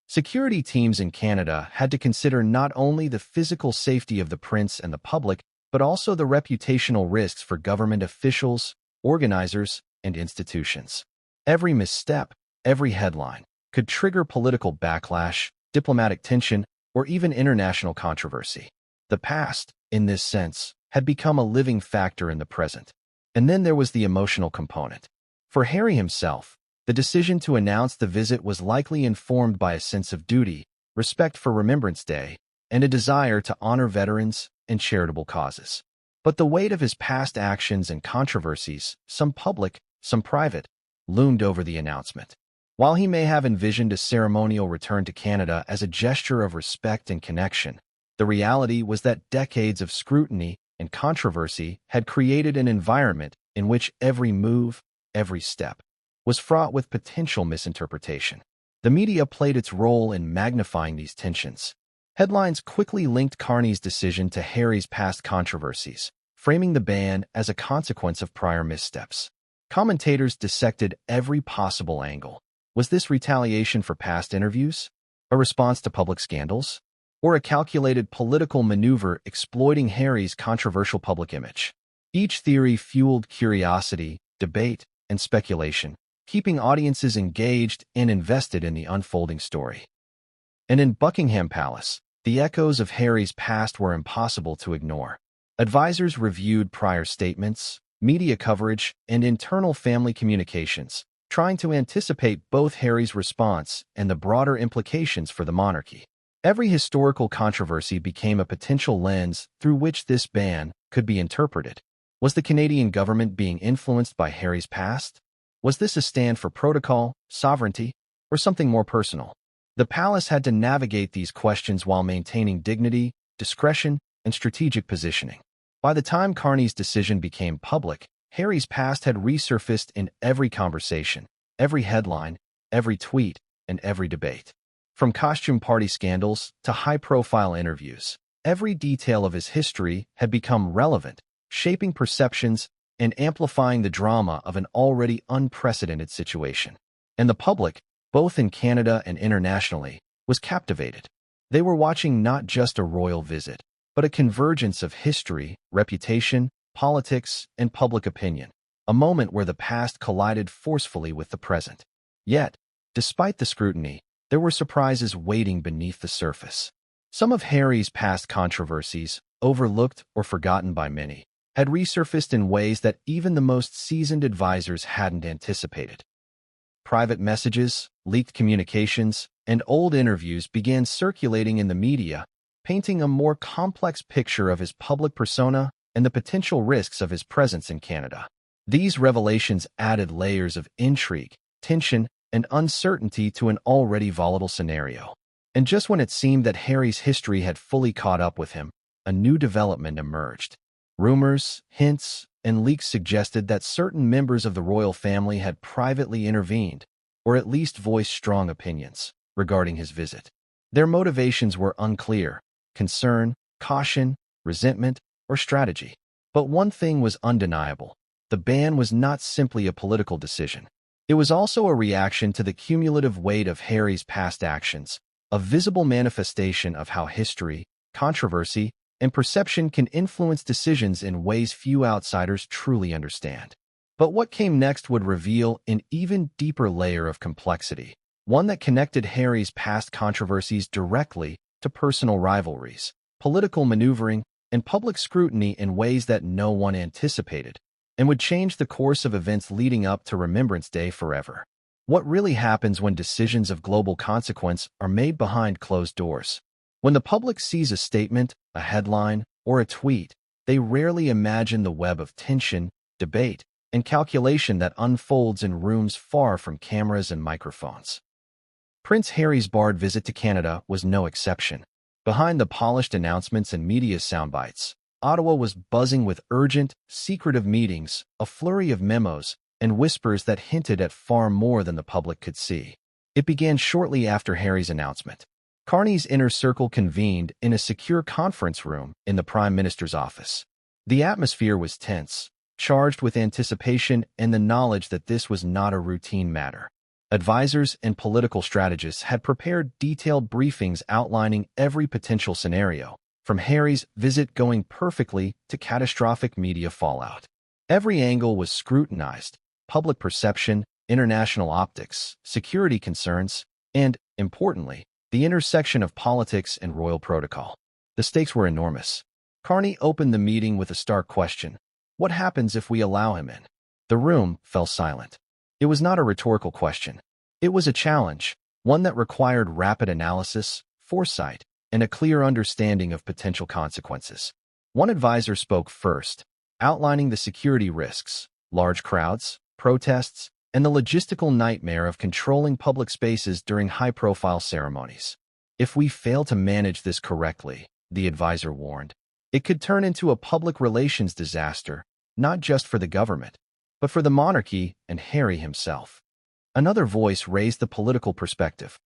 Security teams in Canada had to consider not only the physical safety of the prince and the public, but also the reputational risks for government officials, organizers, and institutions. Every misstep, every headline, could trigger political backlash, diplomatic tension, or even international controversy. The past, in this sense, had become a living factor in the present. And then there was the emotional component. For Harry himself, the decision to announce the visit was likely informed by a sense of duty, respect for Remembrance Day, and a desire to honor veterans and charitable causes. But the weight of his past actions and controversies, some public, some private, loomed over the announcement. While he may have envisioned a ceremonial return to Canada as a gesture of respect and connection, the reality was that decades of scrutiny and controversy had created an environment in which every move, every step, was fraught with potential misinterpretation. The media played its role in magnifying these tensions. Headlines quickly linked Carney's decision to Harry's past controversies, framing the ban as a consequence of prior missteps. Commentators dissected every possible angle. Was this retaliation for past interviews? A response to public scandals? Or a calculated political maneuver exploiting Harry's controversial public image? Each theory fueled curiosity, debate, and speculation, keeping audiences engaged and invested in the unfolding story. And in Buckingham Palace, the echoes of Harry's past were impossible to ignore. Advisors reviewed prior statements, media coverage, and internal family communications, trying to anticipate both Harry's response and the broader implications for the monarchy. Every historical controversy became a potential lens through which this ban could be interpreted. Was the Canadian government being influenced by Harry's past? Was this a stand for protocol, sovereignty, or something more personal? The palace had to navigate these questions while maintaining dignity, discretion, and strategic positioning. By the time Carney's decision became public, Harry's past had resurfaced in every conversation, every headline, every tweet, and every debate. From costume party scandals to high-profile interviews, every detail of his history had become relevant, shaping perceptions and amplifying the drama of an already unprecedented situation. And the public, both in Canada and internationally, was captivated. They were watching not just a royal visit, but a convergence of history, reputation, politics, and public opinion, a moment where the past collided forcefully with the present. Yet, despite the scrutiny, there were surprises waiting beneath the surface. Some of Harry's past controversies, overlooked or forgotten by many, had resurfaced in ways that even the most seasoned advisors hadn't anticipated. Private messages, leaked communications, and old interviews began circulating in the media, painting a more complex picture of his public persona and the potential risks of his presence in Canada. These revelations added layers of intrigue, tension, and uncertainty to an already volatile scenario. And just when it seemed that Harry's history had fully caught up with him, a new development emerged. Rumors, hints, and leaks suggested that certain members of the royal family had privately intervened, or at least voiced strong opinions, regarding his visit. Their motivations were unclear: concern, caution, resentment, or strategy. But one thing was undeniable: the ban was not simply a political decision. It was also a reaction to the cumulative weight of Harry's past actions, a visible manifestation of how history, controversy, and perception can influence decisions in ways few outsiders truly understand. But what came next would reveal an even deeper layer of complexity, one that connected Harry's past controversies directly to personal rivalries, political maneuvering, and public scrutiny in ways that no one anticipated, and would change the course of events leading up to Remembrance Day forever. What really happens when decisions of global consequence are made behind closed doors? When the public sees a statement, a headline, or a tweet, they rarely imagine the web of tension, debate, and calculation that unfolds in rooms far from cameras and microphones. Prince Harry's barred visit to Canada was no exception. Behind the polished announcements and media soundbites, Ottawa was buzzing with urgent, secretive meetings, a flurry of memos, and whispers that hinted at far more than the public could see. It began shortly after Harry's announcement. Carney's inner circle convened in a secure conference room in the Prime Minister's office. The atmosphere was tense, charged with anticipation and the knowledge that this was not a routine matter. Advisors and political strategists had prepared detailed briefings outlining every potential scenario, from Harry's visit going perfectly to catastrophic media fallout. Every angle was scrutinized: public perception, international optics, security concerns, and, importantly, the intersection of politics and royal protocol. The stakes were enormous. Carney opened the meeting with a stark question: what happens if we allow him in? The room fell silent. It was not a rhetorical question. It was a challenge, one that required rapid analysis, foresight, and a clear understanding of potential consequences. One advisor spoke first, outlining the security risks: large crowds, protests, and the logistical nightmare of controlling public spaces during high-profile ceremonies. If we fail to manage this correctly, the advisor warned, it could turn into a public relations disaster, not just for the government, but for the monarchy and Harry himself. Another voice raised the political perspective.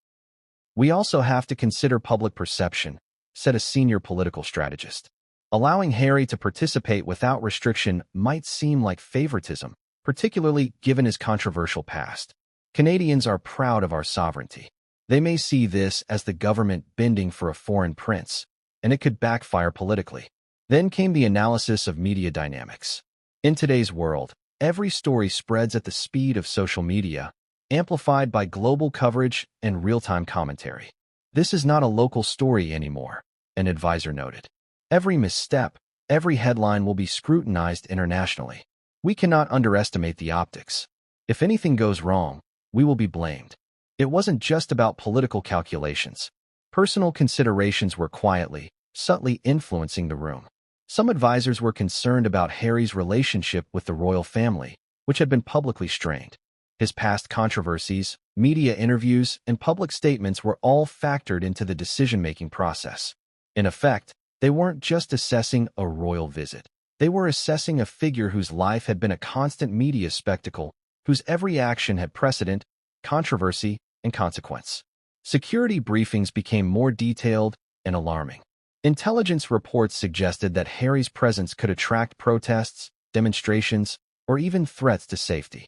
We also have to consider public perception, said a senior political strategist. Allowing Harry to participate without restriction might seem like favoritism, particularly given his controversial past. Canadians are proud of our sovereignty. They may see this as the government bending for a foreign prince, and it could backfire politically. Then came the analysis of media dynamics. In today's world, every story spreads at the speed of social media, amplified by global coverage and real-time commentary. This is not a local story anymore, an advisor noted. Every misstep, every headline will be scrutinized internationally. We cannot underestimate the optics. If anything goes wrong, we will be blamed. It wasn't just about political calculations. Personal considerations were quietly, subtly influencing the room. Some advisors were concerned about Harry's relationship with the royal family, which had been publicly strained. His past controversies, media interviews, and public statements were all factored into the decision-making process. In effect, they weren't just assessing a royal visit. They were assessing a figure whose life had been a constant media spectacle, whose every action had precedent, controversy, and consequence. Security briefings became more detailed and alarming. Intelligence reports suggested that Harry's presence could attract protests, demonstrations, or even threats to safety.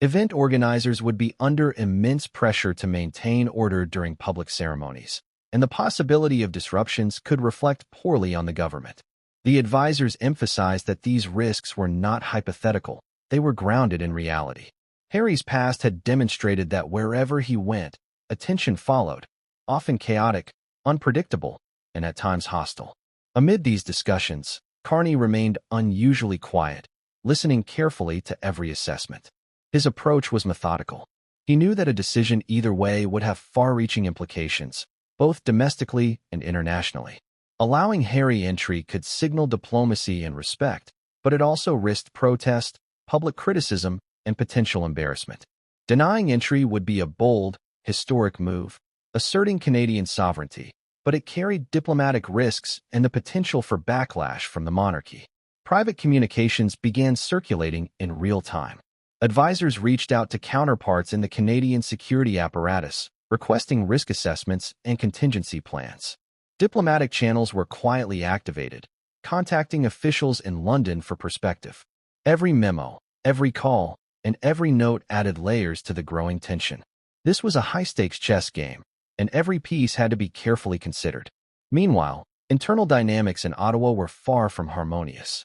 Event organizers would be under immense pressure to maintain order during public ceremonies, and the possibility of disruptions could reflect poorly on the government. The advisors emphasized that these risks were not hypothetical, they were grounded in reality. Harry's past had demonstrated that wherever he went, attention followed, often chaotic, unpredictable, and at times hostile. Amid these discussions, Carney remained unusually quiet, listening carefully to every assessment. His approach was methodical. He knew that a decision either way would have far-reaching implications, both domestically and internationally. Allowing Harry entry could signal diplomacy and respect, but it also risked protest, public criticism, and potential embarrassment. Denying entry would be a bold, historic move, asserting Canadian sovereignty, but it carried diplomatic risks and the potential for backlash from the monarchy. Private communications began circulating in real time. Advisors reached out to counterparts in the Canadian security apparatus, requesting risk assessments and contingency plans. Diplomatic channels were quietly activated, contacting officials in London for perspective. Every memo, every call, and every note added layers to the growing tension. This was a high-stakes chess game, and every piece had to be carefully considered. Meanwhile, internal dynamics in Ottawa were far from harmonious.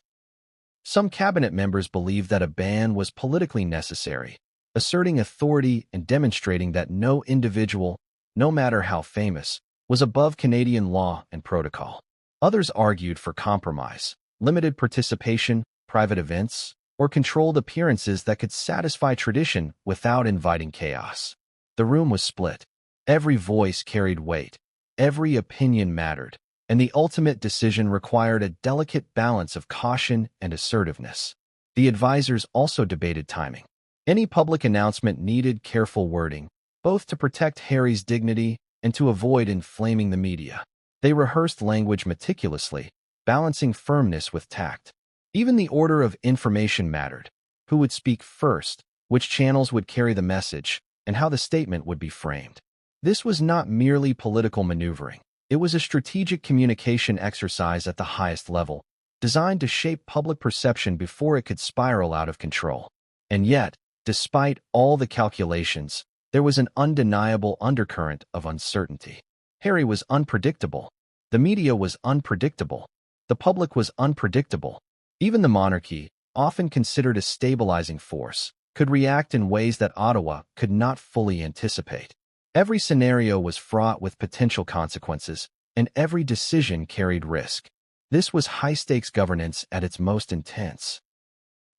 Some cabinet members believed that a ban was politically necessary, asserting authority and demonstrating that no individual, no matter how famous, was above Canadian law and protocol. Others argued for compromise, limited participation, private events, or controlled appearances that could satisfy tradition without inviting chaos. The room was split. Every voice carried weight. Every opinion mattered. And the ultimate decision required a delicate balance of caution and assertiveness. The advisors also debated timing. Any public announcement needed careful wording, both to protect Harry's dignity and to avoid inflaming the media. They rehearsed language meticulously, balancing firmness with tact. Even the order of information mattered. Who would speak first, which channels would carry the message, and how the statement would be framed. This was not merely political maneuvering. It was a strategic communication exercise at the highest level, designed to shape public perception before it could spiral out of control. And yet, despite all the calculations, there was an undeniable undercurrent of uncertainty. Harry was unpredictable. The media was unpredictable. The public was unpredictable. Even the monarchy, often considered a stabilizing force, could react in ways that Ottawa could not fully anticipate. Every scenario was fraught with potential consequences, and every decision carried risk. This was high-stakes governance at its most intense.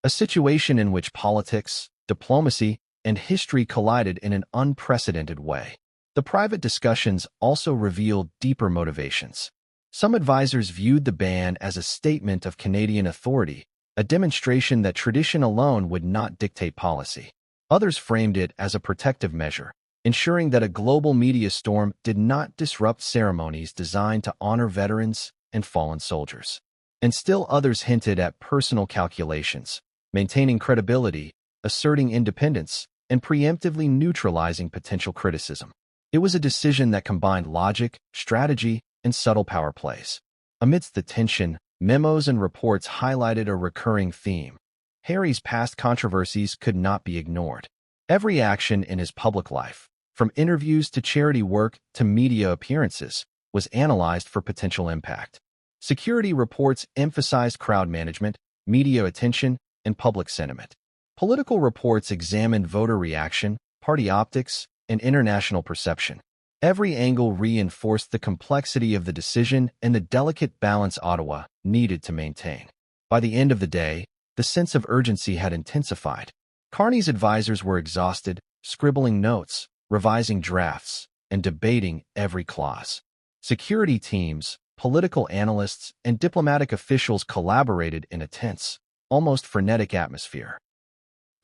A situation in which politics, diplomacy, and history collided in an unprecedented way. The private discussions also revealed deeper motivations. Some advisors viewed the ban as a statement of Canadian authority, a demonstration that tradition alone would not dictate policy. Others framed it as a protective measure, ensuring that a global media storm did not disrupt ceremonies designed to honor veterans and fallen soldiers. And still others hinted at personal calculations, maintaining credibility, asserting independence, and preemptively neutralizing potential criticism. It was a decision that combined logic, strategy, and subtle power plays. Amidst the tension, memos and reports highlighted a recurring theme. Harry's past controversies could not be ignored. Every action in his public life, from interviews to charity work to media appearances, was analyzed for potential impact. Security reports emphasized crowd management, media attention, and public sentiment. Political reports examined voter reaction, party optics, and international perception. Every angle reinforced the complexity of the decision and the delicate balance Ottawa needed to maintain. By the end of the day, the sense of urgency had intensified. Carney's advisors were exhausted, scribbling notes, revising drafts, and debating every clause. Security teams, political analysts, and diplomatic officials collaborated in a tense, almost frenetic atmosphere.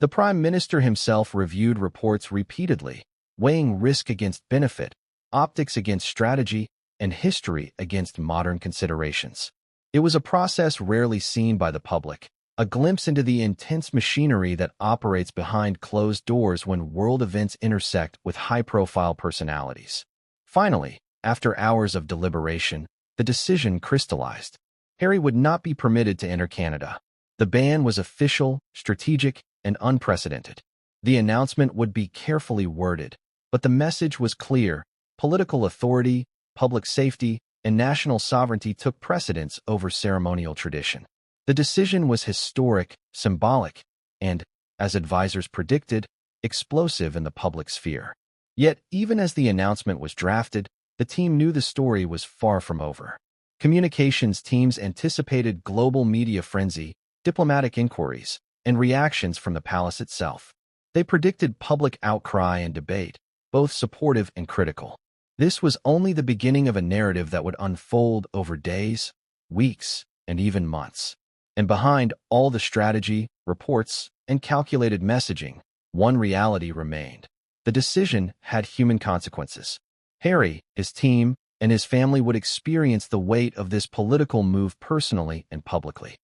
The Prime Minister himself reviewed reports repeatedly, weighing risk against benefit, optics against strategy, and history against modern considerations. It was a process rarely seen by the public, a glimpse into the intense machinery that operates behind closed doors when world events intersect with high-profile personalities. Finally, after hours of deliberation, the decision crystallized. Harry would not be permitted to enter Canada. The ban was official, strategic, and unprecedented. The announcement would be carefully worded, but the message was clear. Political authority, public safety, and national sovereignty took precedence over ceremonial tradition. The decision was historic, symbolic, and, as advisors predicted, explosive in the public sphere. Yet, even as the announcement was drafted, the team knew the story was far from over. Communications teams anticipated global media frenzy, diplomatic inquiries, and reactions from the palace itself. They predicted public outcry and debate, both supportive and critical. This was only the beginning of a narrative that would unfold over days, weeks, and even months. And behind all the strategy, reports, and calculated messaging, one reality remained. The decision had human consequences. Harry, his team, and his family would experience the weight of this political move personally and publicly.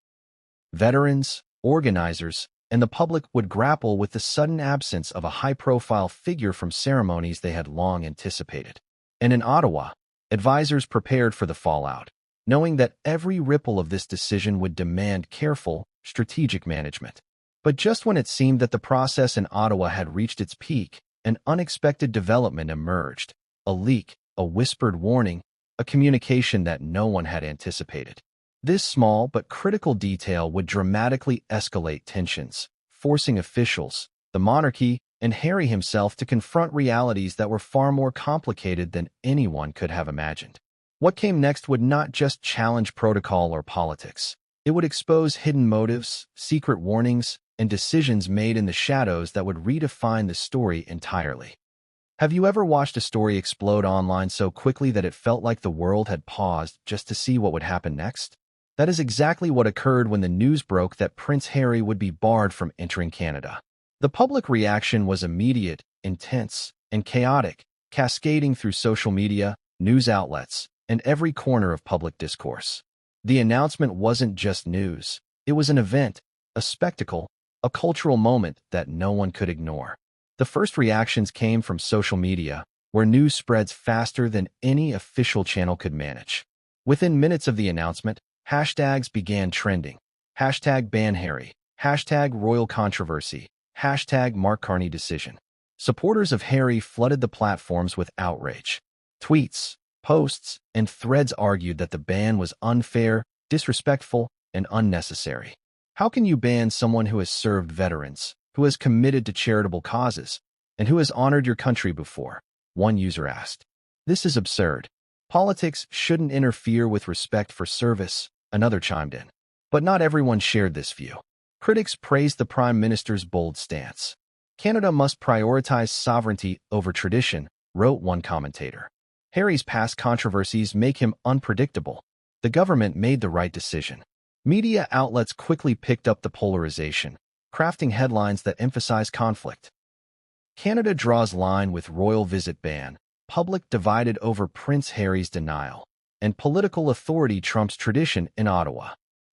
Veterans, organizers, and the public would grapple with the sudden absence of a high-profile figure from ceremonies they had long anticipated. And in Ottawa, advisors prepared for the fallout, knowing that every ripple of this decision would demand careful, strategic management. But just when it seemed that the process in Ottawa had reached its peak, an unexpected development emerged. A leak, a whispered warning, a communication that no one had anticipated. This small but critical detail would dramatically escalate tensions, forcing officials, the monarchy, and Harry himself to confront realities that were far more complicated than anyone could have imagined. What came next would not just challenge protocol or politics. It would expose hidden motives, secret warnings, and decisions made in the shadows that would redefine the story entirely. Have you ever watched a story explode online so quickly that it felt like the world had paused just to see what would happen next? That is exactly what occurred when the news broke that Prince Harry would be barred from entering Canada. The public reaction was immediate, intense, and chaotic, cascading through social media, news outlets, and every corner of public discourse. The announcement wasn't just news. It was an event, a spectacle, a cultural moment that no one could ignore. The first reactions came from social media, where news spreads faster than any official channel could manage. Within minutes of the announcement, hashtags began trending. Hashtag ban Harry, hashtag royal controversy, hashtag Mark Carney decision. Supporters of Harry flooded the platforms with outrage. Tweets, posts, and threads argued that the ban was unfair, disrespectful, and unnecessary. How can you ban someone who has served veterans, who has committed to charitable causes, and who has honored your country before? One user asked. This is absurd. Politics shouldn't interfere with respect for service, another chimed in. But not everyone shared this view. Critics praised the Prime Minister's bold stance. Canada must prioritize sovereignty over tradition, wrote one commentator. Harry's past controversies make him unpredictable. The government made the right decision. Media outlets quickly picked up the polarization, crafting headlines that emphasize conflict. Canada draws line with royal visit ban, public divided over Prince Harry's denial, and political authority trumps tradition in Ottawa.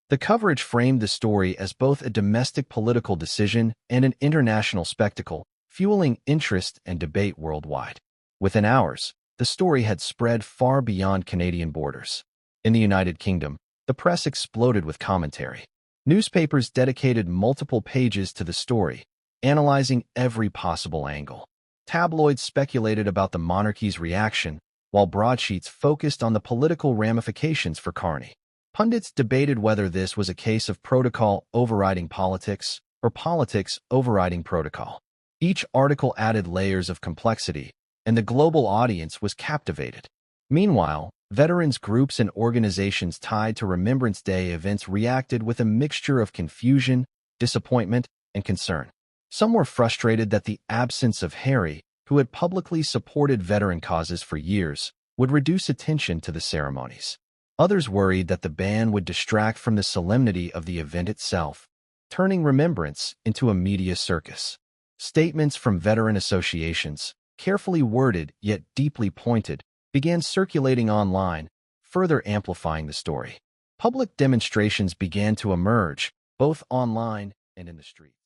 The coverage framed the story as both a domestic political decision and an international spectacle, fueling interest and debate worldwide. Within hours, the story had spread far beyond Canadian borders. In the United Kingdom, the press exploded with commentary. Newspapers dedicated multiple pages to the story, analyzing every possible angle. Tabloids speculated about the monarchy's reaction, while broadsheets focused on the political ramifications for Carney. Pundits debated whether this was a case of protocol overriding politics or politics overriding protocol. Each article added layers of complexity, and the global audience was captivated. Meanwhile, veterans groups and organizations tied to Remembrance Day events reacted with a mixture of confusion, disappointment, and concern. Some were frustrated that the absence of Harry, who had publicly supported veteran causes for years, would reduce attention to the ceremonies. Others worried that the ban would distract from the solemnity of the event itself, turning Remembrance into a media circus. Statements from veteran associations, carefully worded yet deeply pointed, began circulating online, further amplifying the story. Public demonstrations began to emerge, both online and in the streets.